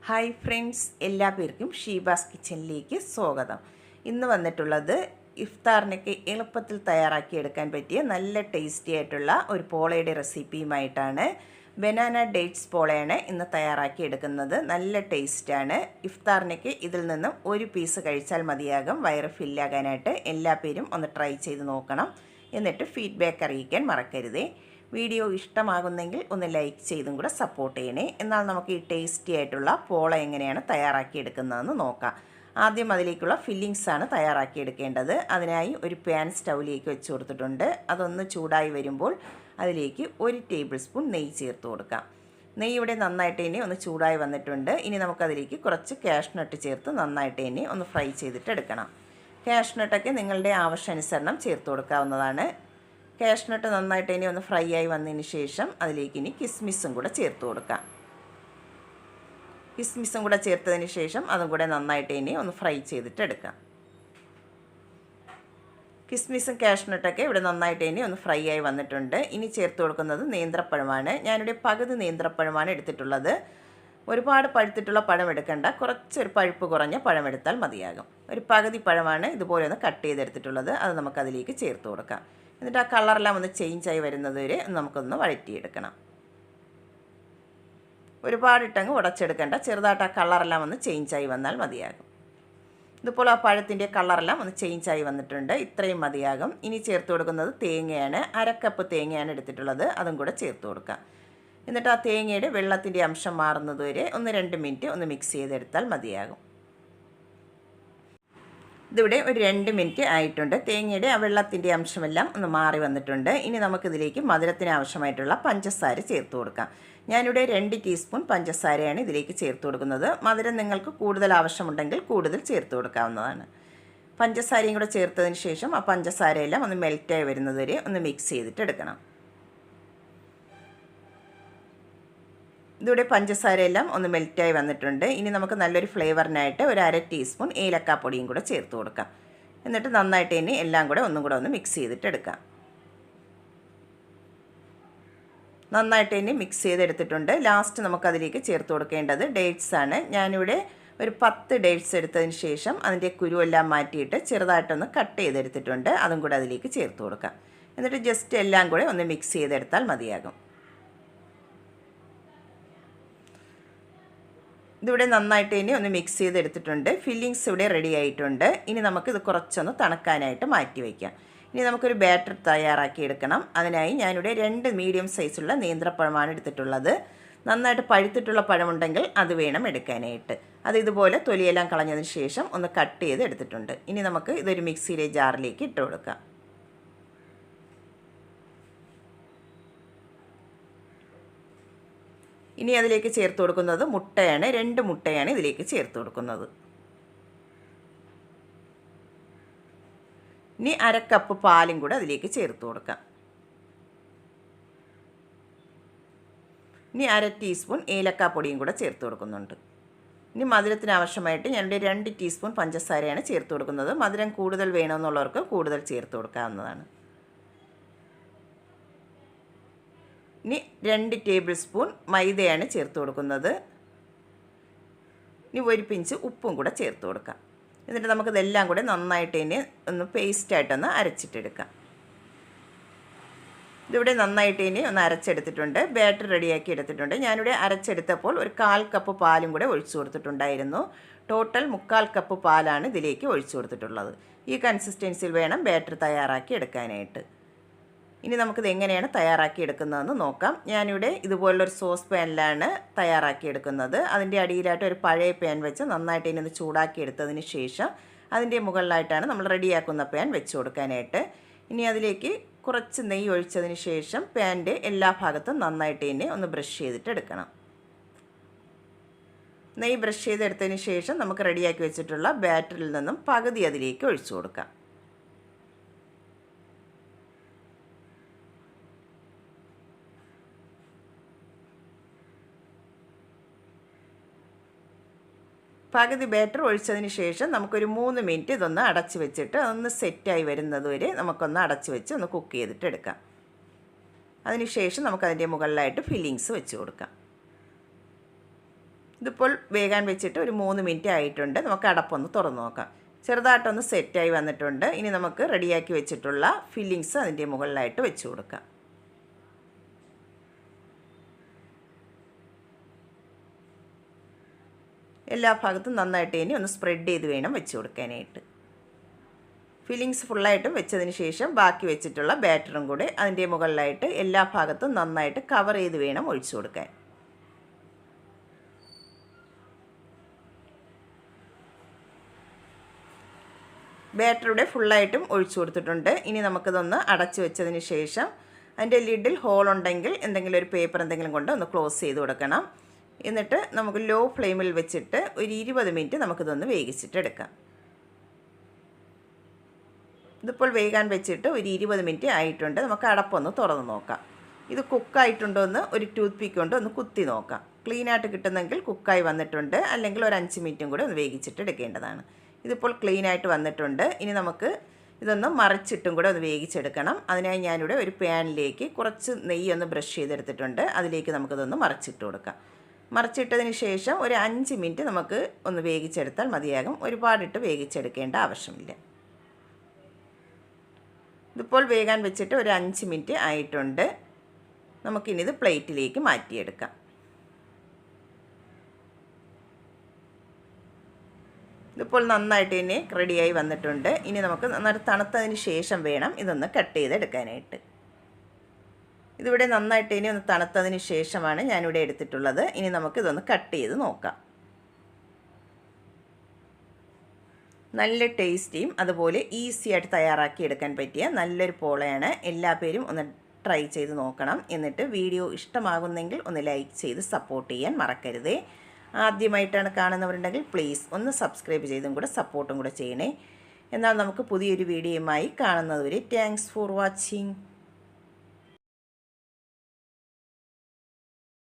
Hi friends, എല്ലാ പേർക്കും ഷീബാസ് കിച്ചണിലേക്ക് സ്വാഗതം. ഇന്ന് വന്നിട്ടുള്ളത് ഇഫ്താറിനൊക്കെ എളുപ്പത്തിൽ തയ്യാറാക്കിയെടുക്കാൻ പറ്റിയ നല്ല ടേസ്റ്റി ആയിട്ടുള്ള ഒരു പോളയുടെ റെസിപ്പിയുമായിട്ടാണ്. ബനാന ഡേറ്റ്സ് പോളയാണ് ഇന്ന് തയ്യാറാക്കിയെടുക്കുന്നത്. നല്ല ടേസ്റ്റാണ്. ഇഫ്താറിനൊക്കെ ഇതിൽ നിന്നും ഒരു പീസ് കഴിച്ചാൽ മതിയാകും വയറ് ഫില്ലാകാനായിട്ട്. എല്ലാ പേരും ഒന്ന് ട്രൈ ചെയ്ത് നോക്കണം. എന്നിട്ട് ഫീഡ്ബാക്ക് അറിയിക്കാൻ മറക്കരുതേ. വീഡിയോ ഇഷ്ടമാകുന്നെങ്കിൽ ഒന്ന് ലൈക്ക് ചെയ്തും കൂടെ സപ്പോർട്ട് ചെയ്യണേ. എന്നാൽ നമുക്ക് ഈ ടേസ്റ്റി ആയിട്ടുള്ള പോള എങ്ങനെയാണ് തയ്യാറാക്കിയെടുക്കുന്നതെന്ന് നോക്കാം. ആദ്യം അതിലേക്കുള്ള ഫില്ലിങ്സാണ് തയ്യാറാക്കിയെടുക്കേണ്ടത്. അതിനായി ഒരു പാൻ സ്റ്റൗവിലേക്ക് വെച്ച് കൊടുത്തിട്ടുണ്ട്. അതൊന്ന് ചൂടായി വരുമ്പോൾ അതിലേക്ക് 1 ടേബിൾ സ്പൂൺ നെയ്യ് ചേർത്ത് കൊടുക്കാം. നെയ്യ് ഇവിടെ നന്നായിട്ട് തന്നെ ഒന്ന് ചൂടായി വന്നിട്ടുണ്ട്. ഇനി നമുക്കതിലേക്ക് കുറച്ച് കാഷ്നട്ട് ചേർത്ത് നന്നായിട്ട് തന്നെ ഒന്ന് ഫ്രൈ ചെയ്തിട്ട് എടുക്കണം. കാഷ്നട്ടൊക്കെ നിങ്ങളുടെ ആവശ്യാനുസരണം ചേർത്ത് കൊടുക്കാവുന്നതാണ്. കാഷ്നട്ട് നന്നായിട്ട് ഇനി ഒന്ന് ഫ്രൈ ആയി വന്നതിന് ശേഷം അതിലേക്ക് ഇനി കിസ്മിസും കൂടെ ചേർത്ത് കൊടുക്കാം. കിസ്മിസും കൂടെ ചേർത്തതിന് ശേഷം അതും കൂടെ നന്നായിട്ട് ഇനി ഒന്ന് ഫ്രൈ ചെയ്തിട്ട് എടുക്കാം. കിസ്മിസും കാഷ്നട്ടൊക്കെ ഇവിടെ നന്നായിട്ട് ഇനി ഒന്ന് ഫ്രൈ ആയി വന്നിട്ടുണ്ട്. ഇനി ചേർത്ത് കൊടുക്കുന്നത് നേന്ത്രപ്പഴമാണ്. ഞാനിവിടെ പകുതി നേന്ത്രപ്പഴമാണ് എടുത്തിട്ടുള്ളത്. ഒരുപാട് പഴുത്തിട്ടുള്ള പഴം എടുക്കേണ്ട, കുറച്ചൊരു പഴുപ്പ് കുറഞ്ഞ പഴം എടുത്താൽ മതിയാകും. ഒരു പകുതി പഴമാണ് ഇതുപോലെ ഒന്ന് കട്ട് ചെയ്തെടുത്തിട്ടുള്ളത്. അത് നമുക്കതിലേക്ക് ചേർത്ത് കൊടുക്കാം. എന്നിട്ട് ആ കളറെല്ലാം ഒന്ന് ചേഞ്ചായി വരുന്നത് വരെ നമുക്കൊന്ന് വഴറ്റിയെടുക്കണം. ഒരുപാടിട്ടങ്ങ് ഉടച്ചെടുക്കേണ്ട, ചെറുതായിട്ട് ആ കളറെല്ലാം ഒന്ന് ചേഞ്ചായി വന്നാൽ മതിയാകും. ഇതുപോലെ ആ പഴത്തിൻ്റെ കളറെല്ലാം ഒന്ന് ചേഞ്ചായി വന്നിട്ടുണ്ട്. ഇത്രയും മതിയാകും. ഇനി ചേർത്ത് കൊടുക്കുന്നത് തേങ്ങയാണ്. 1/2 കപ്പ് തേങ്ങയാണ് എടുത്തിട്ടുള്ളത്. അതും കൂടെ ചേർത്ത് കൊടുക്കാം. എന്നിട്ട് ആ തേങ്ങയുടെ വെള്ളത്തിൻ്റെ അംശം മാറുന്നത് വരെ 1-2 മിനിറ്റ് ഒന്ന് മിക്സ് ചെയ്തെടുത്താൽ മതിയാകും. ഇതിവിടെ ഒരു 2 മിനിറ്റ് ആയിട്ടുണ്ട്. തേങ്ങയുടെ ആ വെള്ളത്തിൻ്റെ അംശമെല്ലാം ഒന്ന് മാറി വന്നിട്ടുണ്ട്. ഇനി നമുക്കിതിലേക്ക് മധുരത്തിന് ആവശ്യമായിട്ടുള്ള പഞ്ചസാര ചേർത്ത് കൊടുക്കാം. ഞാനിവിടെ 2 ടീസ്പൂൺ പഞ്ചസാരയാണ് ഇതിലേക്ക് ചേർത്ത് കൊടുക്കുന്നത്. മധുരം നിങ്ങൾക്ക് കൂടുതൽ ആവശ്യമുണ്ടെങ്കിൽ കൂടുതൽ ചേർത്ത് കൊടുക്കാവുന്നതാണ്. പഞ്ചസാരയും കൂടെ ചേർത്തതിന് ശേഷം ആ പഞ്ചസാരയെല്ലാം ഒന്ന് മെൽറ്റായി വരുന്നത് വരെ ഒന്ന് മിക്സ് ചെയ്തിട്ട് എടുക്കണം. ഇതിവിടെ പഞ്ചസാരയെല്ലാം ഒന്ന് മെൽറ്റായി വന്നിട്ടുണ്ട്. ഇനി നമുക്ക് നല്ലൊരു ഫ്ലേവറിനായിട്ട് ഒരു 1/2 ടീസ്പൂൺ ഏലക്കാപ്പൊടിയും കൂടെ ചേർത്ത് കൊടുക്കാം. എന്നിട്ട് നന്നായിട്ട് ഇനി എല്ലാം കൂടെ ഒന്നും കൂടെ ഒന്ന് മിക്സ് ചെയ്തിട്ട് എടുക്കാം. നന്നായിട്ട് ഇനി മിക്സ് ചെയ്തെടുത്തിട്ടുണ്ട്. ലാസ്റ്റ് നമുക്കതിലേക്ക് ചേർത്ത് കൊടുക്കേണ്ടത് ഡേറ്റ്സ് ആണ്. ഞാനിവിടെ ഒരു 10 ഡേറ്റ്സ് എടുത്തതിന് ശേഷം അതിൻ്റെ കുരുവെല്ലാം മാറ്റിയിട്ട് ചെറുതായിട്ടൊന്ന് കട്ട് ചെയ്തെടുത്തിട്ടുണ്ട്. അതും കൂടെ അതിലേക്ക് ചേർത്ത് കൊടുക്കാം. എന്നിട്ട് ജസ്റ്റ് എല്ലാം കൂടെ ഒന്ന് മിക്സ് ചെയ്തെടുത്താൽ മതിയാകും. ഇതിവിടെ നന്നായിട്ട് ഇനി ഒന്ന് മിക്സ് ചെയ്തെടുത്തിട്ടുണ്ട്. ഫില്ലിങ്സ് ഇവിടെ റെഡി ആയിട്ടുണ്ട്. ഇനി നമുക്കിത് കുറച്ചൊന്ന് തണുക്കാനായിട്ട് മാറ്റി വയ്ക്കാം. ഇനി നമുക്കൊരു ബാറ്റർ തയ്യാറാക്കി എടുക്കണം. അതിനായി ഞാനിവിടെ 2 മീഡിയം സൈസുള്ള നേന്ത്രപ്പഴമാണ് എടുത്തിട്ടുള്ളത്. നന്നായിട്ട് പഴുത്തിട്ടുള്ള പഴമുണ്ടെങ്കിൽ അത് വേണം എടുക്കാനായിട്ട്. അത് ഇതുപോലെ തൊലിയെല്ലാം കളഞ്ഞതിന് ശേഷം ഒന്ന് കട്ട് ചെയ്ത് എടുത്തിട്ടുണ്ട്. ഇനി നമുക്ക് ഇതൊരു മിക്സിയിലെ ജാറിലേക്ക് ഇട്ട് കൊടുക്കാം. ഇനി അതിലേക്ക് ചേർത്ത് കൊടുക്കുന്നത് മുട്ടയാണ്. 2 മുട്ടയാണ് ഇതിലേക്ക് ചേർത്ത് കൊടുക്കുന്നത്. ഇനി 1/2 കപ്പ് പാലും കൂടെ അതിലേക്ക് ചേർത്ത് കൊടുക്കാം. ഇനി 1/2 ടീസ്പൂൺ ഏലക്കാപ്പൊടിയും കൂടെ ചേർത്ത് കൊടുക്കുന്നുണ്ട്. ഇനി മധുരത്തിന് ആവശ്യമായിട്ട് ഞാനിവിടെ 2 ടീസ്പൂൺ പഞ്ചസാരയാണ് ചേർത്ത് കൊടുക്കുന്നത്. മധുരം കൂടുതൽ വേണമെന്നുള്ളവർക്ക് കൂടുതൽ ചേർത്ത് കൊടുക്കാവുന്നതാണ്. ഇനി 2 ടേബിൾ സ്പൂൺ മൈദയാണ് ചേർത്ത് കൊടുക്കുന്നത്. ഇനി ഒരു പിഞ്ച് ഉപ്പും കൂടെ ചേർത്ത് കൊടുക്കാം. എന്നിട്ട് നമുക്കിതെല്ലാം കൂടെ നന്നായിട്ട് ഇനി ഒന്ന് പേസ്റ്റായിട്ടൊന്ന് അരച്ചിട്ടെടുക്കാം. ഇതിവിടെ നന്നായിട്ട് ഇനി ഒന്ന് അരച്ചെടുത്തിട്ടുണ്ട്. ബാറ്റർ റെഡിയാക്കി എടുത്തിട്ടുണ്ട്. ഞാനിവിടെ അരച്ചെടുത്തപ്പോൾ ഒരു 1/4 കപ്പ് പാലും കൂടെ ഒഴിച്ചു കൊടുത്തിട്ടുണ്ടായിരുന്നു. ടോട്ടൽ 3/4 കപ്പ് പാലാണ് ഇതിലേക്ക് ഒഴിച്ചു കൊടുത്തിട്ടുള്ളത്. ഈ കൺസിസ്റ്റൻസിയിൽ വേണം ബാറ്റർ തയ്യാറാക്കി എടുക്കാനായിട്ട്. ഇനി നമുക്കിത് എങ്ങനെയാണ് തയ്യാറാക്കി എടുക്കുന്നതെന്ന് നോക്കാം. ഞാനിവിടെ ഇതുപോലുള്ളൊരു സോസ് പാനിലാണ് തയ്യാറാക്കി എടുക്കുന്നത്. അതിൻ്റെ അടിയിലായിട്ട് ഒരു പഴയ പാൻ വെച്ച് നന്നായിട്ട് ഇനി ഒന്ന് ചൂടാക്കി എടുത്തതിന് ശേഷം അതിൻ്റെ മുകളിലായിട്ടാണ് നമ്മൾ റെഡിയാക്കുന്ന പാൻ വെച്ച് കൊടുക്കാനായിട്ട്. ഇനി അതിലേക്ക് കുറച്ച് നെയ്യ് ഒഴിച്ചതിന് ശേഷം പാനിൻ്റെ എല്ലാ ഭാഗത്തും നന്നായിട്ട് ഇനി ഒന്ന് ബ്രഷ് ചെയ്തിട്ട് എടുക്കണം. നെയ്യ് ബ്രഷ് ചെയ്തെടുത്തതിന് ശേഷം നമുക്ക് റെഡിയാക്കി വെച്ചിട്ടുള്ള ബാറ്ററിൽ നിന്നും പകുതി അതിലേക്ക് ഒഴിച്ചു കൊടുക്കാം. പകുതി ബാറ്റർ ഒഴിച്ചതിന് ശേഷം നമുക്കൊരു 3 മിനിറ്റ് ഇതൊന്ന് അടച്ച് വെച്ചിട്ട് അതൊന്ന് സെറ്റായി വരുന്നത് വരെ നമുക്കൊന്ന് അടച്ച് വെച്ച് ഒന്ന് കുക്ക് ചെയ്തിട്ട് എടുക്കാം. അതിന് ശേഷം നമുക്കതിൻ്റെ മുകളിലായിട്ട് ഫില്ലിങ്സ് വെച്ച് കൊടുക്കാം. ഇതിപ്പോൾ വേകാൻ വെച്ചിട്ട് ഒരു 3 മിനിറ്റ് ആയിട്ടുണ്ട്. നമുക്ക് അടപ്പൊന്ന് തുറന്ന് നോക്കാം. ചെറുതായിട്ടൊന്ന് സെറ്റായി വന്നിട്ടുണ്ട്. ഇനി നമുക്ക് റെഡിയാക്കി വെച്ചിട്ടുള്ള ഫില്ലിങ്സ് അതിൻ്റെ മുകളിലായിട്ട് വെച്ച് കൊടുക്കാം. എല്ലാ ഭാഗത്തും നന്നായിട്ട് ഇനി ഒന്ന് സ്പ്രെഡ് ചെയ്ത് വേണം വെച്ച് കൊടുക്കാനായിട്ട്. ഫില്ലിങ്സ് ഫുള്ളായിട്ടും വെച്ചതിന് ശേഷം ബാക്കി വെച്ചിട്ടുള്ള ബാറ്ററും കൂടെ അതിൻ്റെ മുകളിലായിട്ട് എല്ലാ ഭാഗത്തും നന്നായിട്ട് കവർ ചെയ്ത് വേണം ഒഴിച്ചു കൊടുക്കാൻ. ബാറ്ററിയുടെ ഫുള്ളായിട്ടും ഒഴിച്ചു കൊടുത്തിട്ടുണ്ട്. ഇനി നമുക്കിതൊന്ന് അടച്ചു വെച്ചതിന് ശേഷം അതിൻ്റെ ലിഡിൽ ഹോൾ ഉണ്ടെങ്കിൽ എന്തെങ്കിലും ഒരു പേപ്പർ എന്തെങ്കിലും കൊണ്ട് ഒന്ന് ക്ലോസ് ചെയ്ത് കൊടുക്കണം. എന്നിട്ട് നമുക്ക് ലോ ഫ്ലെയിമിൽ വെച്ചിട്ട് ഒരു 20 മിനിറ്റ് നമുക്കിതൊന്ന് വേവിച്ചിട്ടെടുക്കാം. ഇതിപ്പോൾ വേകാൻ വെച്ചിട്ട് ഒരു 20 മിനിറ്റ് ആയിട്ടുണ്ട്. നമുക്ക് അടപ്പൊന്ന് തുറന്ന് നോക്കാം. ഇത് കുക്കായിട്ടുണ്ടോ എന്ന് ഒരു ടൂത്ത് പിക്ക് കൊണ്ട് ഒന്ന് കുത്തി നോക്കാം. ക്ലീനായിട്ട് കിട്ടുന്നെങ്കിൽ കുക്കായി വന്നിട്ടുണ്ട്, അല്ലെങ്കിൽ ഒരു 5 മിനിറ്റും കൂടി ഒന്ന് വേവിച്ചിട്ട് എടുക്കേണ്ടതാണ്. ഇതിപ്പോൾ ക്ലീനായിട്ട് വന്നിട്ടുണ്ട്. ഇനി നമുക്ക് ഇതൊന്ന് മറിച്ചിട്ടും കൂടെ ഒന്ന് വേവിച്ചെടുക്കണം. അതിനായി ഞാനിവിടെ ഒരു പാനിലേക്ക് കുറച്ച് നെയ്യൊന്ന് ബ്രഷ് ചെയ്തെടുത്തിട്ടുണ്ട്. അതിലേക്ക് നമുക്കിതൊന്ന് മറിച്ചിട്ട് കൊടുക്കാം. മറിച്ചിട്ടതിന് ശേഷം ഒരു 5 മിനിറ്റ് നമുക്ക് ഒന്ന് വേവിച്ചെടുത്താൽ മതിയാകും. ഒരുപാടിട്ട് വേവിച്ചെടുക്കേണ്ട ആവശ്യമില്ല. ഇതിപ്പോൾ വേകാൻ വെച്ചിട്ട് ഒരു 5 മിനിറ്റ് ആയിട്ടുണ്ട്. നമുക്കിനിത് പ്ലേറ്റിലേക്ക് മാറ്റിയെടുക്കാം. ഇതിപ്പോൾ നന്നായിട്ട് തന്നെ റെഡിയായി വന്നിട്ടുണ്ട്. ഇനി നമുക്ക് നന്നായിട്ട് തണുത്തതിന് ശേഷം വേണം ഇതൊന്ന് കട്ട് ചെയ്തെടുക്കാനായിട്ട്. ഇതിവിടെ നന്നായിട്ട് ഇനി ഒന്ന് തണുത്തതിന് ശേഷമാണ് ഞാനിവിടെ എടുത്തിട്ടുള്ളത്. ഇനി നമുക്കിതൊന്ന് കട്ട് ചെയ്ത് നോക്കാം. നല്ല ടേസ്റ്റിയും അതുപോലെ ഈസി ആയിട്ട് തയ്യാറാക്കി എടുക്കാൻ പറ്റിയ നല്ലൊരു പോളയാണ്. എല്ലാ പേരും ഒന്ന് ട്രൈ ചെയ്ത് നോക്കണം. എന്നിട്ട് വീഡിയോ ഇഷ്ടമാകുന്നെങ്കിൽ ഒന്ന് ലൈക്ക് ചെയ്ത് സപ്പോർട്ട് ചെയ്യാൻ മറക്കരുതേ. ആദ്യമായിട്ടാണ് കാണുന്നവരുണ്ടെങ്കിൽ പ്ലീസ് ഒന്ന് സബ്സ്ക്രൈബ് ചെയ്തും കൂടെ സപ്പോർട്ടും കൂടെ ചെയ്യണേ. എന്നാൽ നമുക്ക് പുതിയൊരു വീഡിയോയുമായി കാണുന്നതുവരെ താങ്ക്സ് ഫോർ വാച്ചിങ്.